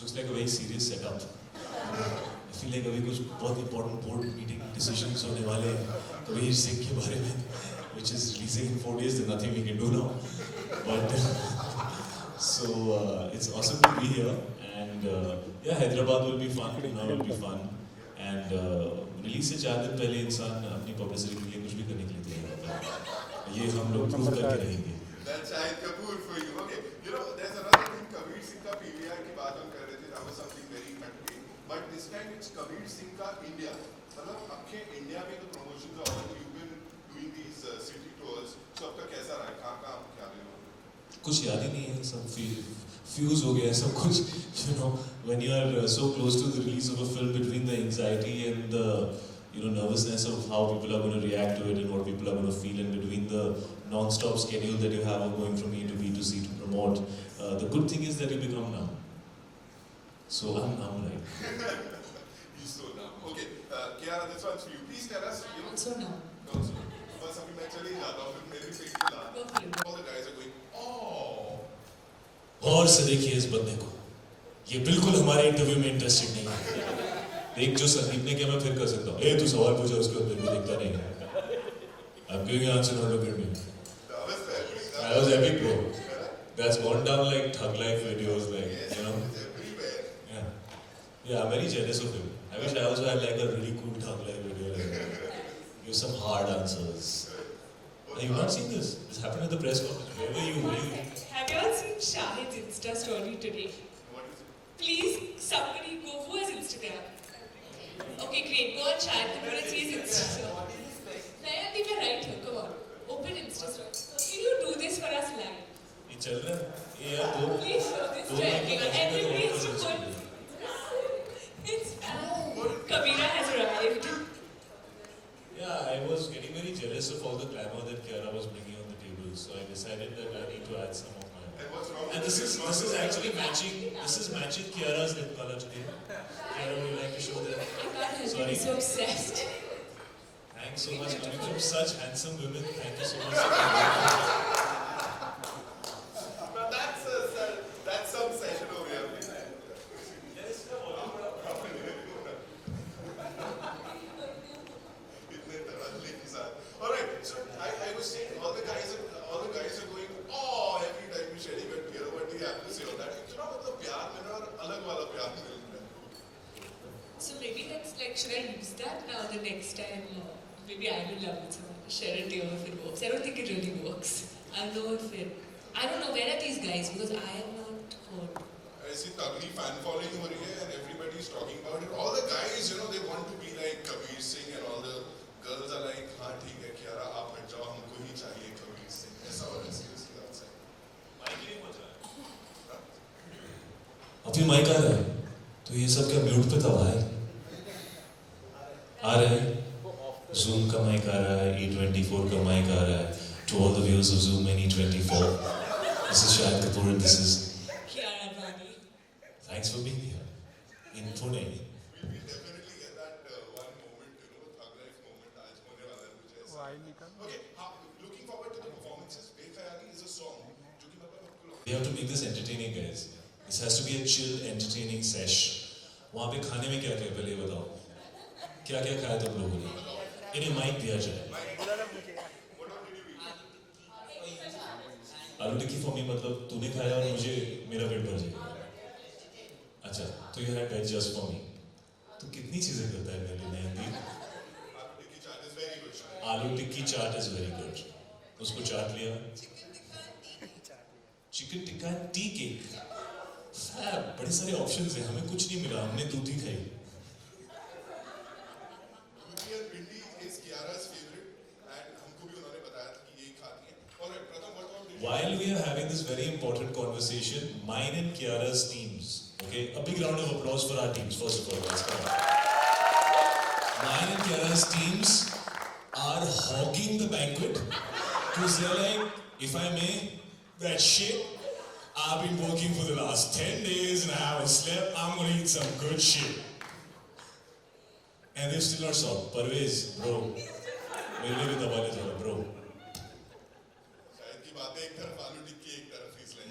looks like a very serious setup. I feel like अभी कुछ बहुत important board meeting decisions होने वाले हैं कबीर सिंह के बारे में, which is releasing in 4 days. There's nothing we can do now. But so it's awesome to be here, and yeah, Hyderabad will be fun. Pune will be fun, and release से 4 दिन पहले इंसान अपनी publicity के लिए कुछ भी करने के लिए तैयार होता है. ये हम लोग prove करके रहेंगे. That's Shahid Kapoor for you. Okay, you know, there's another thing. Kabir Singh का PVR की बात हम कर रहे थे. That was something very entertaining. But this time it's Kabir Singh का India. मतलब आपके इंडिया में तो promotions are all. You've been doing these city tours. So आपका कैसा रहा? कहाँ क्या ले लो? कुछ याद ही नहीं है, सब फ्यूज हो गया सब कुछ. You know, when you are so close to the release of a film, between the anxiety and the nervousness of how people are going to react to it and what people are going to feel, and between the non-stop schedule that you have of going from A to B to C to promote, the good thing is that you become numb. So I'm numb, right? He's so numb. Okay, Kiara, this one's for you. Please tell us. So numb. Also, बस अभी मैं चले जाता हूँ, फिर मेरी face पे ला. All the guys are going, oh. और से देखिए इस बंदे को, ये बिल्कुल हमारे इंटरव्यू में इंटरेस्टेड नहीं है. एक जो संदीप ने किया मैं फिर कर सकता हूँ. तू सवाल पूछा उसके बाद मेरे को देखता नहीं है. I'm giving you answer, not looking at me. That was epic, bro. That's gone down like thug life videos, like, you know. Yeah, I'm very jealous of him. I wish I also had like a really cool thug life video. Like, give some hard answers. Have you not seen this? This happened at the press conference. Where were you? Have you all seen Shahid's Insta story today? What is it? Please, somebody go. Who has Instagram? Okay, great. Go on Shahid Kapoor and see his Insta story. Nayandeep, you're right here. Come on. Open Insta story. Can you do this for us live? ये चल रहा है? ये यार दो. Please show this to everyone. Everybody has to put. It's Kabira has arrived. Yeah, I was getting very jealous of all the glamour that Kiara was bringing on the table, so I decided that I need to add some of my. And what's wrong? And this is actually matching. This is matching Kiara's lip color today. Kiara, would you like to show them? I can't help Sorry. it. So obsessed. Thanks so much, coming from such handsome women. Thank you so much. Now that's some session over here. All right, so I was saying all the guys are going, oh, every time you share it, you know what do you have to say on that? You know what the प्यार में ना और अलग वाला प्यार मिल रहा है. So maybe let's should I use that now the next time? Maybe I will love it. So share it here if it works. I don't think it really works. I'll know if it. I don't know, where are these guys, because I have not heard. ऐसी तगड़ी fan following हो रही है and everybody is talking about it. All the guys, you know, they want to be like Kabir Singh, and all the girls are like, हाँ ठीक है Kiara, आप हट जाओ, हमको ही चाहिए Kabir Singh. ऐसा हो रहा है seriously outside. माइक नहीं पहुँचा है. अभी माइक आ रहा है, तो ये सब क्या म्यूट पे था भाई? आ रहा है. Zoom का माइक आ रहा है, E24 का माइक आ रहा है. To all the viewers of Zoom and E24, this is Shahid Kapoor and this is Kiara Advani. Thanks for being here in Pune. We will definitely get that one moment, you know, thug life moment. आज होने वाला है कुछ ऐसा. Okay, looking forward to the performances. Bekhayali is a song जो कि मतलब आपको. We have to make this entertaining, guys. This has to be a chill, entertaining sesh. वहाँ पे खाने में क्या क्या है पहले बताओ. क्या क्या खाया तुम लोगों ने? इन्हें माइक दिया जाए. आलू टिक्की फॉर मी, मतलब तूने खाया और मुझे मेरा पेट भर जाएगा. अच्छा, तो you had veg just for me. तो कितनी चीजें करता है मेरे लिए Nayandeep. Aloo tikki chaat is very good. उसको चाट लिया. Chicken tikka tea cake. बड़े सारे ऑप्शंस हैं, हमें कुछ नहीं मिला, हमने दूध ही खाई. While we are having this very important conversation, mine and Kiara's teams, okay, a big round of applause for our teams, first of all, guys, come on. Mine and Kiara's teams are hogging the banquet, because they're like, if I may, that shit, I've been working for the last 10 days and I haven't slept, I'm gonna eat some good shit. And they've still not stopped. Parvez, bro, मेरे लिए भी दबा ले थोड़ा, bro.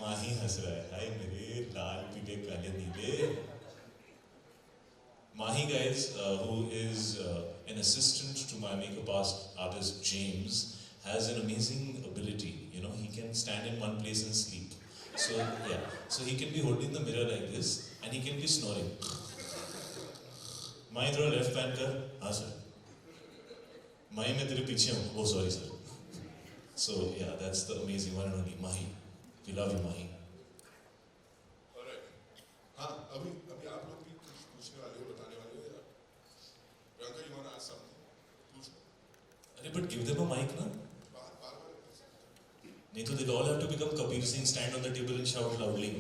माही हंस रहा है, हाय मेरे लाल पीले काले नीले. guys, who is an assistant to my makeup artist James, has an amazing ability. You know, he can stand in one place and sleep. So yeah, so he can be holding the mirror like this, and he can be snoring. माही थोड़ा left pan कर, हाँ sir. माही मैं तेरे पीछे हूँ. Oh sorry sir. So yeah, that's the amazing one and only Mahi. We love you, Mahi. Alright. हाँ, अभी आप लोग भी कुछ पूछने वाले हो, बताने वाले हो यार. Priyanka, you want to ask something? पूछो. अरे but give them a mic ना. बार. नहीं तो they'll all have to become Kabir Singh, stand on the table and shout loudly.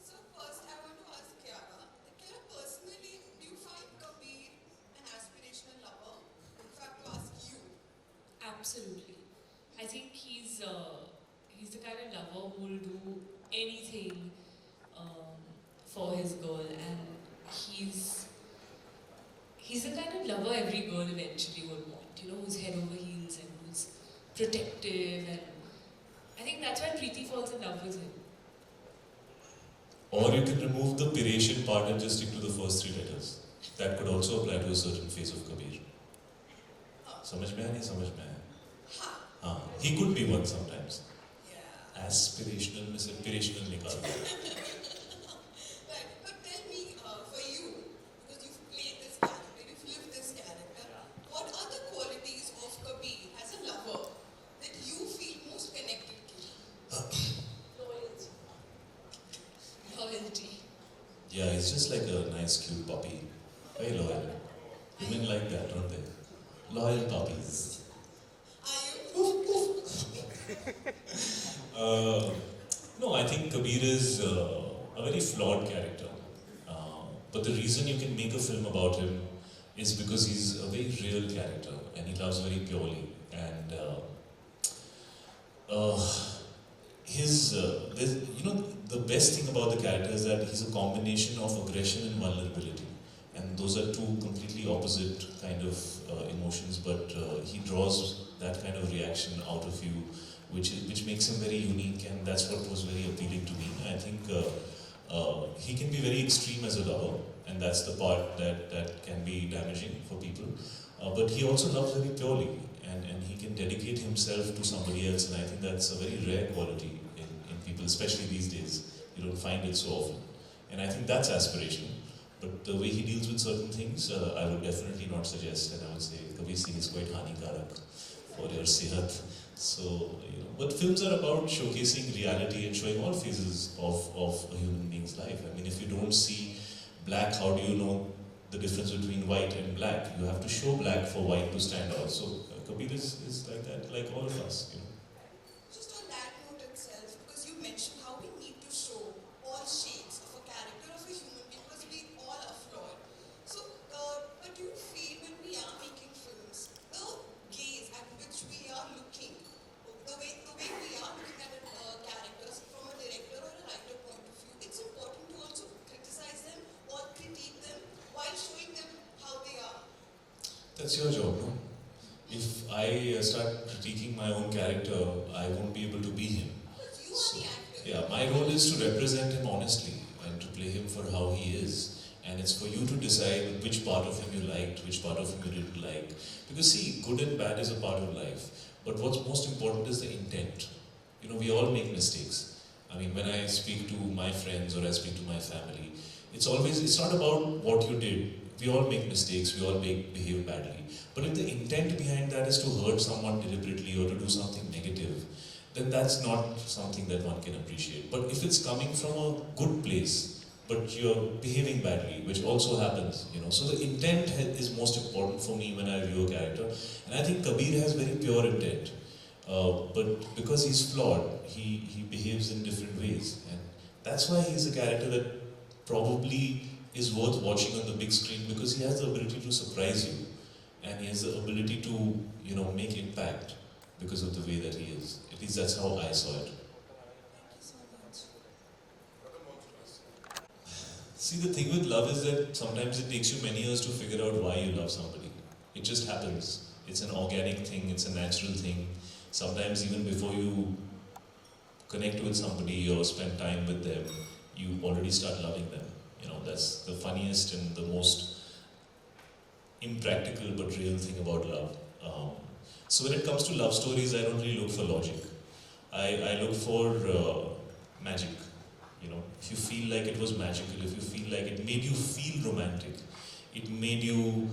So first, I want to ask Kiara. Kiara, personally, do you find Kabir an aspirational lover? If I have to ask you. Absolutely. I think he's the kind of lover who will do anything for his girl, and he's the kind of lover every girl eventually would want. You know, who's head over heels and who's protective, and I think that's why Preeti falls in love with him. Or you can remove the Piratian part and just stick to the first three letters. That could also apply to a certain phase of Kabir. समझ में आया नहीं समझ में आया? हाँ, he could be one sometimes. Yeah. Aspirational में से Pirational निकाल दो. Right. But tell me, for you, because you've played this character, you've lived this character, what are the qualities of Kabir as a lover that you feel most connected to? Loyalty. Loyalty. Yeah, he's just like a nice cute puppy. Very loyal. Women like that, don't they? Loyal puppies. Are you? No, I think Kabir is a very flawed character. But the reason you can make a film about him is because he's a very real character and he loves very purely. And the best thing about the character is that he's a combination of aggression and vulnerability. And those are two completely opposite kind of emotions, but he draws that kind of reaction out of you, which makes him very unique, and that's what was very appealing to me. I think he can be very extreme as a lover, and that's the part that can be damaging for people. But he also loves very purely, and he can dedicate himself to somebody else, and I think that's a very rare quality in people, especially these days. You don't find it so often. And I think that's aspirational. But the way he deals with certain things, I would definitely not suggest, and I would say Kabir Singh is quite hanikarak for your sehat. So, but films are about showcasing reality and showing all phases of a human being's life. I mean, if you don't see black, how do you know the difference between white and black? You have to show black for white to stand out. So, Kabir is like that, like all of us. Just on that note itself, because you mentioned how we need to show all shades of a character of a human being, because we all are flawed. So, but do you feel when we are making films, the gaze at which we are looking, the way we are looking at characters from a director or a writer point of view, it's important to also criticize them or critique them while showing them how they are? That's your job, no? If I start critiquing my own character, I won't be able to be him. Because you are the actor. Yeah, my role is to represent him honestly and to play him for how he is. And it's for you to decide which part of him you liked, which part of him you didn't like. Because see, good and bad is a part of life. But what's most important is the intent. We all make mistakes. I mean, when I speak to my friends or I speak to my family, it's not about what you did. We all make mistakes, we all behave badly. But if the intent behind that is to hurt someone deliberately or to do something negative, then that's not something that one can appreciate. But if it's coming from a good place, but you're behaving badly, which also happens, so the intent is most important for me when I view a character. And I think Kabir has very pure intent. But because he's flawed, he behaves in different ways. And that's why he's a character that probably is worth watching on the big screen, because he has the ability to surprise you. And he has the ability to, make impact because of the way that he is. At least that's how I saw it. Thank you so much. See, the thing with love is that sometimes it takes you many years to figure out why you love somebody. It just happens. It's an organic thing, it's a natural thing. Sometimes even before you connect with somebody or spend time with them, you already start loving them. You know, that's the funniest and the most impractical but real thing about love. So when it comes to love stories, I don't really look for logic. I look for magic. You know, if you feel like it was magical, if you feel like it made you feel romantic, it made you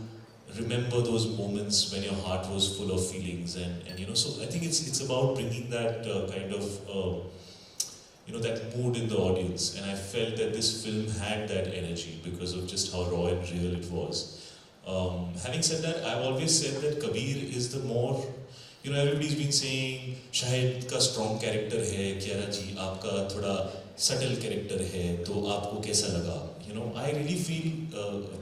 remember those moments when your heart was full of feelings, and you know, so I think it's about bringing that kind of you know, that mood in the audience, and I felt that this film had that energy because of just how raw and real it was. Having said that, I've always said that Kabir is the more, you know, everybody's been saying Shahid का strong character है, Kiara जी आपका थोड़ा subtle character है, तो आपको कैसा लगा? You know, I really feel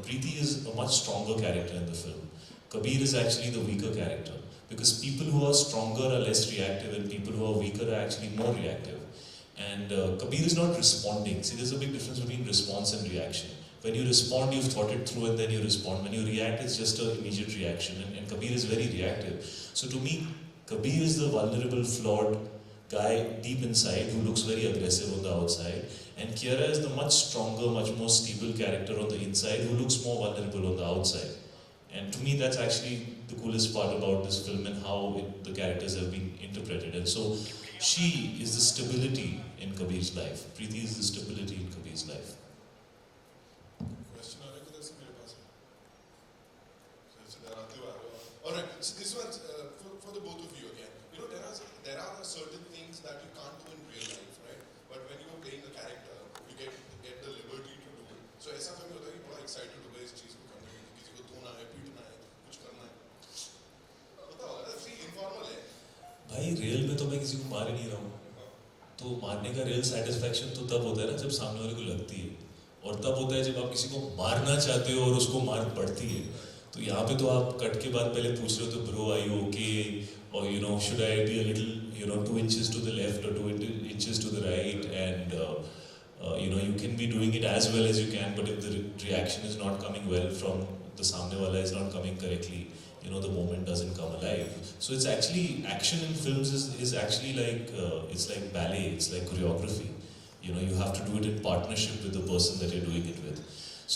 Preeti is a much stronger character in the film. Kabir is actually the weaker character because people who are stronger are less reactive and people who are weaker are actually more reactive. And Kabir is not responding. See, there's a big difference between response and reaction. When you respond, you've thought it through and then you respond. When you react, it's just an immediate reaction. And Kabir is very reactive. So to me, Kabir is the vulnerable, flawed guy deep inside who looks very aggressive on the outside. And Kiara is the much stronger, much more stable character on the inside who looks more vulnerable on the outside. And to me, that's actually the coolest part about this film and how the characters have been interpreted. And so she is the stability in Kabir's life. Preeti is the stability in Kabir's life. Question आ रहा है किधर से मेरे पास है? So डराते हुए आ रहे हो. All right. So this one's for the both of you again. You know, there are certain things that you can't do in real life, right? But when you're playing a character, you get the liberty to do it. So ऐसा कभी होता है कि बड़ा excited हो गए इस चीज को करने के लिए, किसी को धोना है, पीटना है, कुछ करना है. बताओ, ऐसे informal है. भाई रियल में तो मैं किसी को मार ही नहीं रहा हूँ. तो मारने का रियल सेटिस्फैक्शन तो तब होता है ना जब सामने वाले को लगती है, और तब होता है जब आप किसी को मारना चाहते हो और उसको मार पड़ती है. तो यहाँ पे तो आप कट के बाद पहले पूछ रहे हो तो ब्रो आई यू ओके, और you know should I be a little you know 2 inches to the left or 2 inches to the right, and you know you can be doing it as well as you can, but if the reaction is not coming well from the samne wala, is not coming correctly, you know the moment doesn't come alive. So it's actually, action in films is actually like it's like ballet, it's like choreography. You know, you have to do it in partnership with the person that you're doing it with.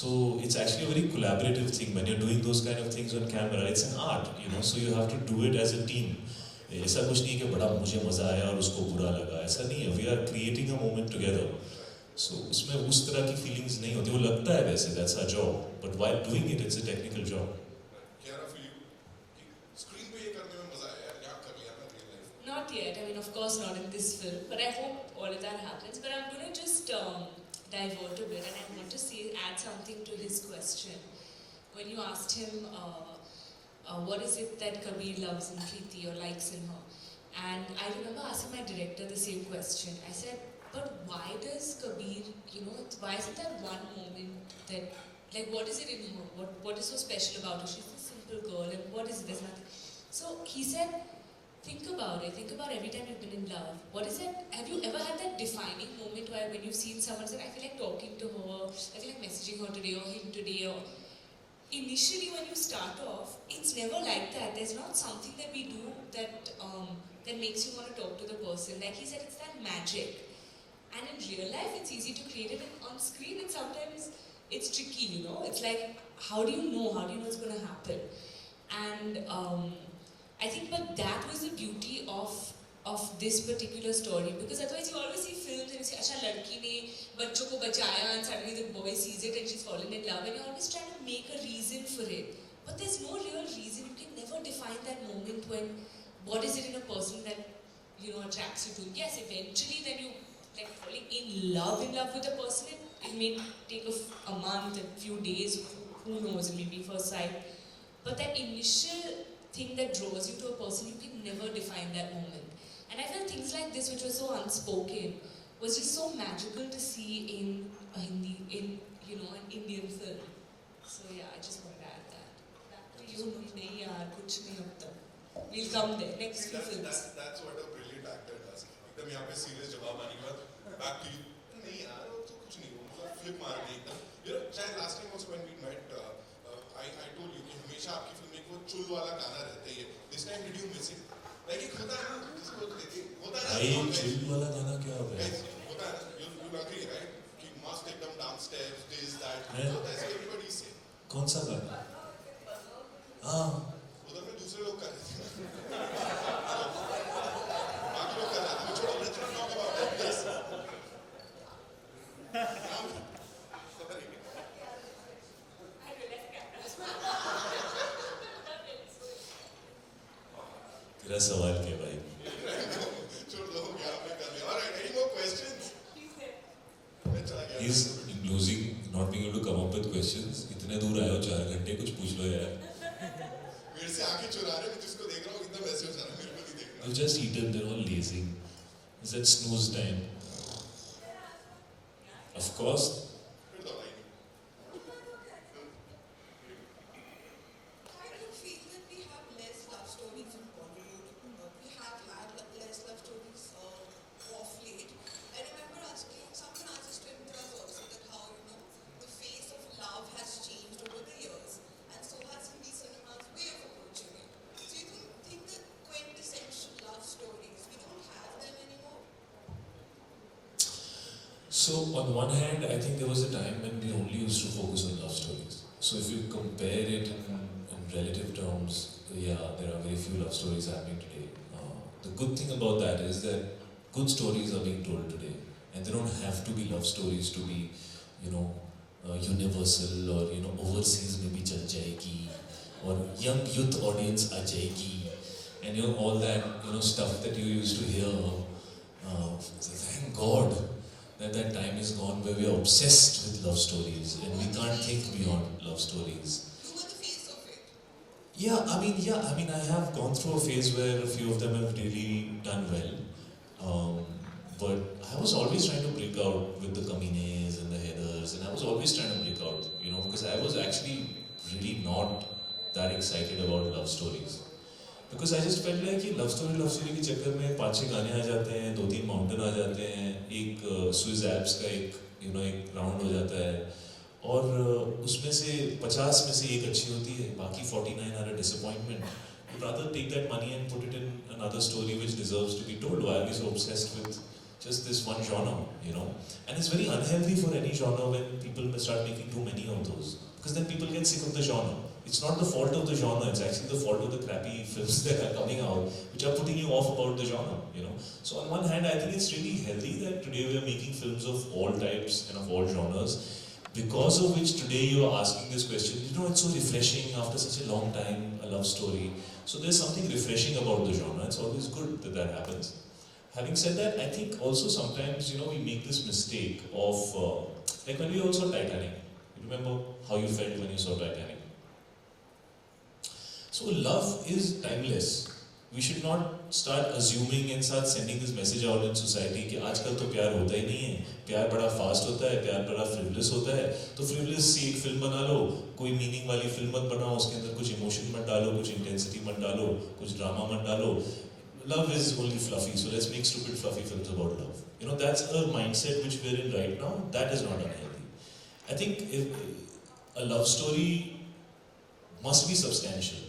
So it's actually a very collaborative thing when you're doing those kind of things on camera. It's an art, you know, so you have to do it as a team. ऐसा कुछ नहीं कि बड़ा मुझे मज़ा आया और उसको बुरा लगा, ऐसा नहीं है. We are creating a moment together. So उसमें उस तरह की फीलिंग्स नहीं होती. वो लगता है वैसे, that's our job, but while doing it it's a technical job. Kiara, for you, screen पे ये करने में मजा आया यार, क्या कर लिया ना real life. Not yet. I mean, of course, not in this film. But I hope all of that happens. But I'm going to just divert a bit, and I want to add something to his question. When you asked him, what is it that Kabir loves in Preeti or likes in her? And I remember asking my director the same question. I said, but why does Kabir, you know, why is it that one moment that, like, what is it in her? What is so special about her? She's a simple girl, and what is it? There's nothing. So he said, think about it. Think about every time you've been in love. What is it? Have you ever had that defining moment where when you've seen someone say, I feel like talking to her, I feel like messaging her today or him today, or initially when you start off, it's never like that. There's not something that we do that that makes you want to talk to the person. Like he said, it's that magic. And in real life, it's easy to create it. And on screen, and sometimes it's tricky, you know. It's like, how do you know? How do you know it's going to happen? And I think, but that was the beauty of this particular story, because otherwise you always see films and you say, "Acha, ladki ne bachcho ko bachaya," and suddenly the boy sees it and she's fallen in love, and you're always trying to make a reason for it. But there's no real reason. You can never define that moment when, what is it in a person that, you know, attracts you to. Yes, eventually then you like falling in love with a person. It may take a month, a few days, who knows, maybe first sight. But that initial thing that draws you to a person, you can never define that moment. And I felt things like this, which was so unspoken, was just so magical to see in a in you know, an Indian film. So yeah, I just wanted to add that. Back to you. Nahi yaar, kuch nahi ab tak. We'll come there. Next few films. That's what a brilliant actor does. एकदम यहाँ पे serious जवाब आने के बाद back to you. नहीं यार, वो तो कुछ नहीं, वो flip मार दी एकदम. You know, शायद last time also when we met, I told you कि हमेशा आपकी फिल्म में वो चुल वाला गाना रहता ही है. This time did you miss it? Like एक होता है ना, जिसको होता है ना. भाई चिल वाला गाना क्या है? Guys, होता है ना. You agree, right? कि must एकदम dance steps, this, कौन सा गाना? हाँ उधर में दूसरे लोग कर रहे थे बाकी लोग कर रहे थे छोड़ो let's not talk about that yes तेरा सवाल क्या भाई? छोड़ दो क्या आपने कर लिया alright any more questions मैं चला गया He's losing, not being able to come up with questions. इतने दूर आए हो 4 घंटे, कुछ पूछ लो यार. मेरे से आंखें चुरा रहे मैं जिसको देख रहा हूँ एकदम वैसे हो जा रहा है मेरे को नहीं देख रहा I've just eaten, they're all lazing. It's that snooze time. Of course, फिर दौड़ाई नहीं I do feel that we have less love stories in Bollywood. We have had less love stories of late. I remember asking someone asked this to Imtiaz also that how the face of love has changed over the years, and so has Hindi cinema's way of approaching it. So you don't think that quintessential love stories we don't have them anymore? so on one hand, I think there was a time when we only used to focus on love stories. So if you compare it in relative terms, yeah, there are very few love stories happening today. The good thing about that is that good stories are being told today, and they don't have to be love stories to be, universal or overseas maybe chal jayegi, or young youth audience aa jayegi, and all that stuff that you used to hear. Thank God that time is gone where we are obsessed with love stories and we can't think beyond love stories. You were the face of it. Yeah, I mean, I have gone through a phase where a few of them have really done well. But I was always trying to break out with the Kamines and the Heathers, and I was always trying to break out, because I was actually really not that excited about love stories. Because I just felt like कि love story के चक्कर में 5-6 गाने आ जाते हैं, 2-3 mountain आ जाते हैं, एक स्विस एल्प्स का एक राउंड हो जाता है, और उसमें से 50 में से एक अच्छी होती है, बाकी 49 are a disappointment. You'd rather take that money and put it in another story which deserves to be told. Why are we so obsessed with just this one genre, And it's very unhealthy for any genre when people start making too many of those. Because then people get sick of the genre. It's not the fault of the genre, it's actually the fault of the crappy films that are coming out, which are putting you off about the genre, So on one hand, I think it's really healthy that today we are making films of all types and of all genres, because of which today you are asking this question, it's so refreshing after such a long time, a love story. So there's something refreshing about the genre, it's always good that happens. Having said that, I think also sometimes, we make this mistake of, like when we also saw Titanic. You remember how you felt when you saw Titanic? So love is timeless. We should not start assuming and start sending this message out in society कि आजकल तो प्यार होता ही नहीं है, प्यार बड़ा fast होता है, प्यार बड़ा फ्रिवलेस होता है, तो फ्रिवलेस सी एक फिल्म बना लो, कोई मीनिंग वाली फिल्म मत बनाओ, उसके अंदर कुछ इमोशन मत डालो, कुछ इंटेंसिटी मत डालो, कुछ ड्रामा मत डालो. Love is only fluffy, so let's make stupid fluffy films about love. That's a mindset which we're in right now. That is not unhealthy. I think if a love story must be substantial.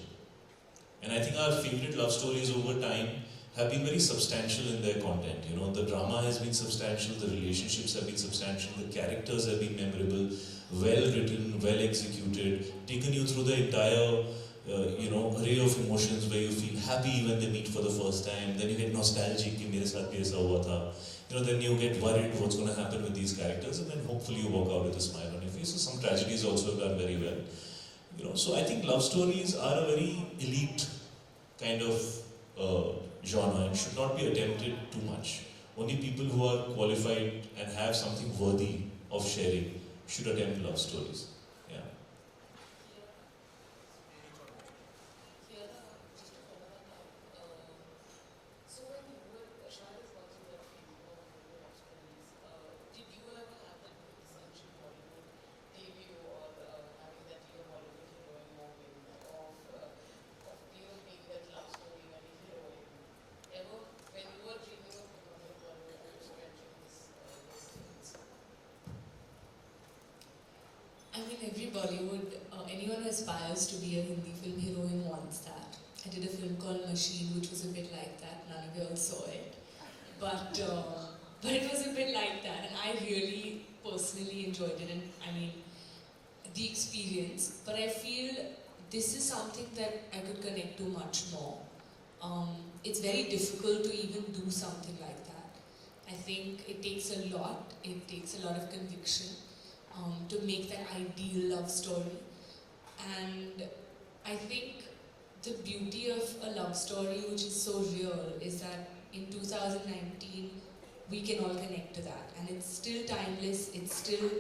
And I think our favorite love stories over time have been very substantial in their content. The drama has been substantial, the relationships have been substantial, the characters have been memorable, well written, well executed, taken you through the entire array of emotions where you feel happy when they meet for the first time, then you get nostalgic, कि मेरे साथ भी ऐसा हुआ था. Then you get worried what's going to happen with these characters, and then hopefully you walk out with a smile on your face. So some tragedies also have done very well. So I think love stories are a very elite kind of genre and should not be attempted too much. Only people who are qualified and have something worthy of sharing should attempt love stories. Yeah. So when you were Shahid is watching that film of love stories, did you ever have that essential Bollywood debut or having that Bollywood heroine moment of being that love story when a heroine? Ever when you were dreaming of becoming Bollywood, you were mentioning those things? I mean, every Bollywood, anyone who aspires to be a Hindi film heroine wants that. I did a film called Machine, which was a bit like that. None of you all saw it, but it was a bit like that, and I really personally enjoyed it. And I mean, the experience, but I feel this is something that I could connect to much more. It's very difficult to even do something like that. I think it takes a lot of conviction to make that ideal love story. And I think the beauty of a love story which is so real is that in 2019 we can all connect to that, and it's still timeless, it's still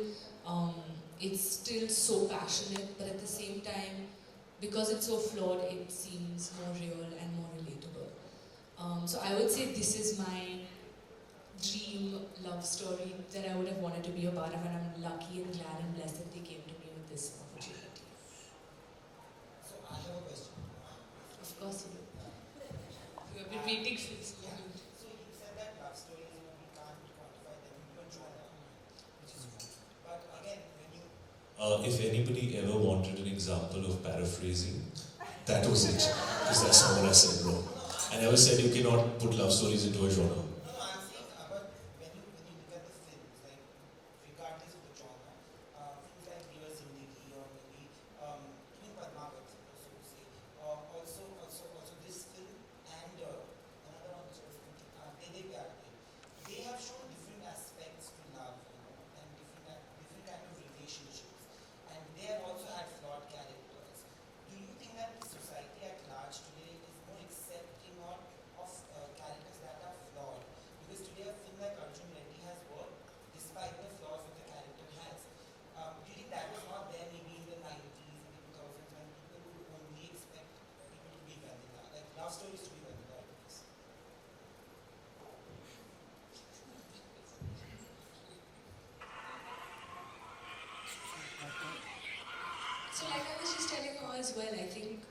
so passionate, but at the same time, because it's so flawed, it seems more real and more relatable. So I would say this is my dream love story that I would have wanted to be a part of, and I'm lucky and glad and blessed that they came to me with this opportunity. So I have a question. Of course you do. You have been waiting for this Yeah. moment. So you said that love stories, we can't quantify them into a genre, which is good. But again, when you If anybody ever wanted an example of paraphrasing, that was it. Because that's not what I said, bro. I never said you cannot put love stories into a genre. no, I'm saying, but when you look at the films, like regardless of the genre, films like Kabir Singh or maybe even Padmavat, so to say, also this film and another one which I was thinking, they have shown different aspects to love, and different kind of relationships, and they have also had flawed characters. Do you think that society at large today is more accepting of characters that are flawed? Because today a film like Arjun Reddy has worked despite the flaws that the character has. Do you think that was not there maybe in the 90s, in the 2000s, when people would only expect people to be vanilla, like love stories to be vanilla? I guess. So like I was just telling her as well, I think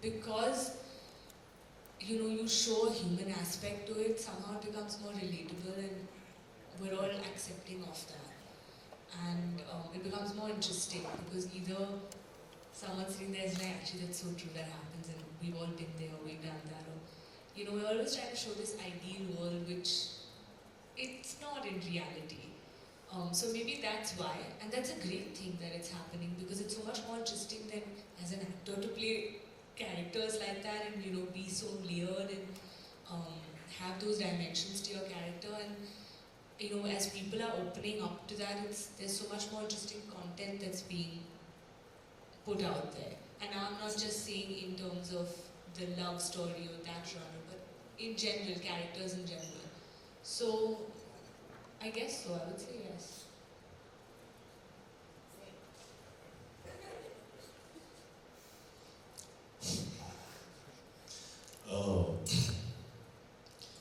because you show a human aspect to it, somehow it becomes more relatable, and we're all accepting of that. And it becomes more interesting because either someone's sitting there is like, actually that's so true, that happens, and we've all been there, or we've done that, or we're always trying to show this ideal world which it's not in reality. So maybe that's why, and that's a great thing that it's happening, because it's so much more interesting than as an actor to play characters like that and be so layered and have those dimensions to your character. And as people are opening up to that, there's so much more interesting content that's being put out there. And I'm not just saying in terms of the love story or that genre, but in general, characters in general. So I guess so, I would say yes.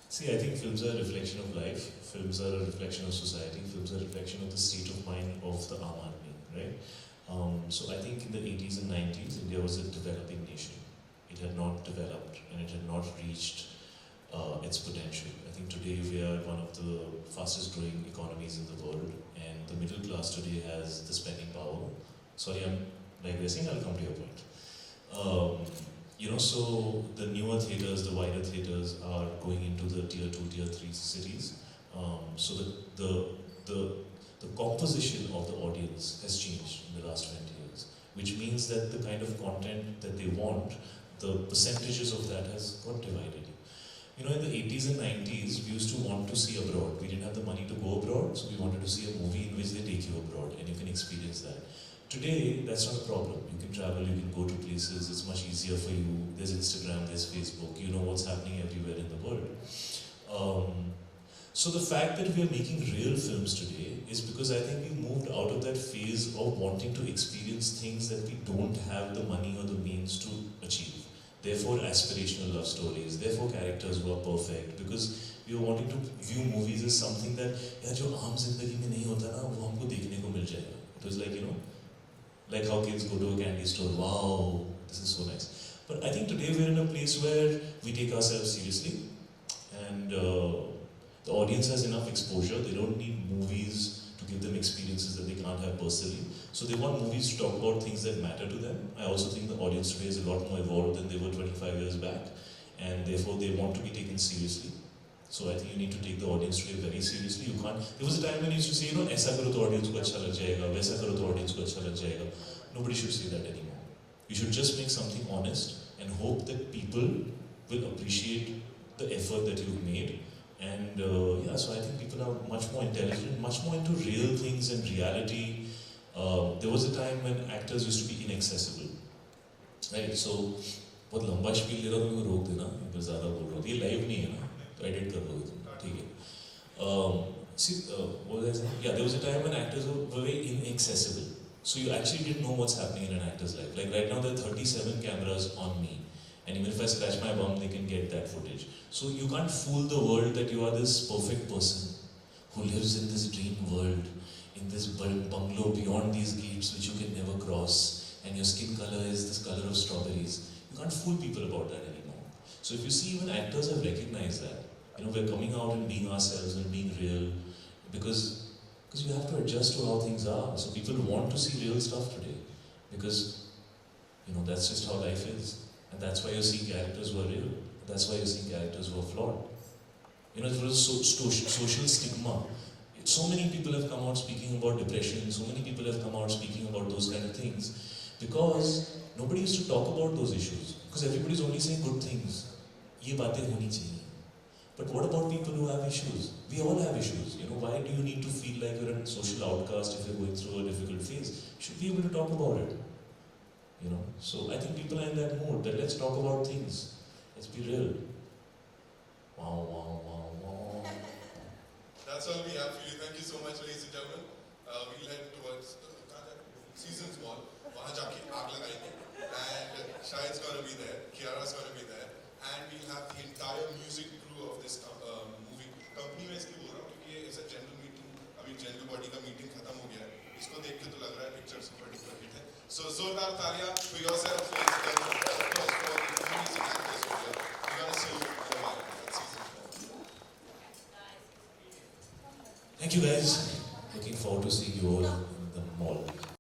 See, I think films are a reflection of life, films are a reflection of society, films are a reflection of the state of mind of the Aam Aadmi, right? So I think in the 80s and 90s, India was a developing nation. It had not developed and it had not reached its potential. I think today we are one of the fastest growing economies in the world, and the middle class today has the spending power. Sorry, I'm digressing, I'll come to your point. So the newer theatres, the wider theatres are going into the tier 2, tier 3 cities. So the composition of the audience has changed in the last 20 years, which means that the kind of content that they want, the percentages of that has got divided. In the 80s and 90s, we used to want to see abroad. We didn't have the money to go abroad, so we wanted to see a movie in which they take you abroad and you can experience that. Today, that's not a problem. You can travel, you can go to places, it's much easier for you. There's Instagram, there's Facebook, you know what's happening everywhere in the world. So the fact that we are making real films today is because I think we moved out of that phase of wanting to experience things that we don't have the money or the means to achieve. Therefore, aspirational love stories, therefore characters who are perfect, because we were wanting to view movies as something that, यार जो आम जिंदगी में नहीं होता ना, वो हमको देखने को मिल जाएगा. It was like, like how kids go to a candy store, wow, this is so nice. But I think today we're in a place where we take ourselves seriously, and the audience has enough exposure. They don't need movies to give them experiences that they can't have personally. So they want movies to talk about things that matter to them. I also think the audience today is a lot more evolved than they were 25 years back, and therefore they want to be taken seriously. So I think you need to take the audience today very seriously. You can't. There was a time when you used to say, ऐसा करो तो audience को अच्छा लग जाएगा, वैसा करो तो audience को अच्छा लग जाएगा. Nobody should say that anymore. You should just make something honest and hope that people will appreciate the effort that you've made. And so I think people are much more intelligent, much more into real things and reality. There was a time when actors used to be inaccessible, right? So बहुत लंबा speech ले रहा हूँ, मेरे को रोक देना, मैं ज़्यादा बोल रहा हूँ. ये लाइव नहीं है ना, तो एडिट कर दोगे तुम, ठीक है? What was I saying? Yeah, there was a time when actors were very inaccessible. So you actually didn't know what's happening in an actor's life. Like right now, there are 37 cameras on me, and even if I scratch my bum, they can get that footage. So you can't fool the world that you are this perfect person who lives in this dream world, in this bungalow beyond these gates which you can never cross, and your skin color is this color of strawberries. You can't fool people about that anymore. So if you see, even actors have recognized that. We're coming out and being ourselves and being real, because you have to adjust to how things are. So people want to see real stuff today, because that's just how life is, and that's why you're seeing characters who are real. That's why you're seeing characters who are flawed. There was social stigma. So many people have come out speaking about depression. So many people have come out speaking about those kind of things, because nobody used to talk about those issues. Because everybody's only saying good things. ये बातें होनी चाहिए. But what about people who have issues? We all have issues. Why do you need to feel like you're a social outcast if you're going through a difficult phase? You should be able to talk about it. So I think people are in that mood that let's talk about things. Let's be real. Wow, wow, wow, wow. That's all we have for you. Thank you so much, ladies and gentlemen. We'll head towards Seasons Mall. वहाँ जाके आग लगाएंगे. And Shahid's gonna be there. Kiara's gonna be there. And we'll have the entire music crew of this movie. Company में इसलिए बोल रहा हूँ क्योंकि ये इस जनरल मीटिंग, अभी जनरल बॉडी का मीटिंग खत्म हो गया है. इसको देख के तो लग रहा है पिक्चर्स पर्टिकुलर हिट है. So जोरदार तालियां for yourself, ladies and gentlemen. Of course, for the amazing actors over here. We're gonna see you in a while at Season 4. Thank you guys. Looking forward to seeing you all in the mall.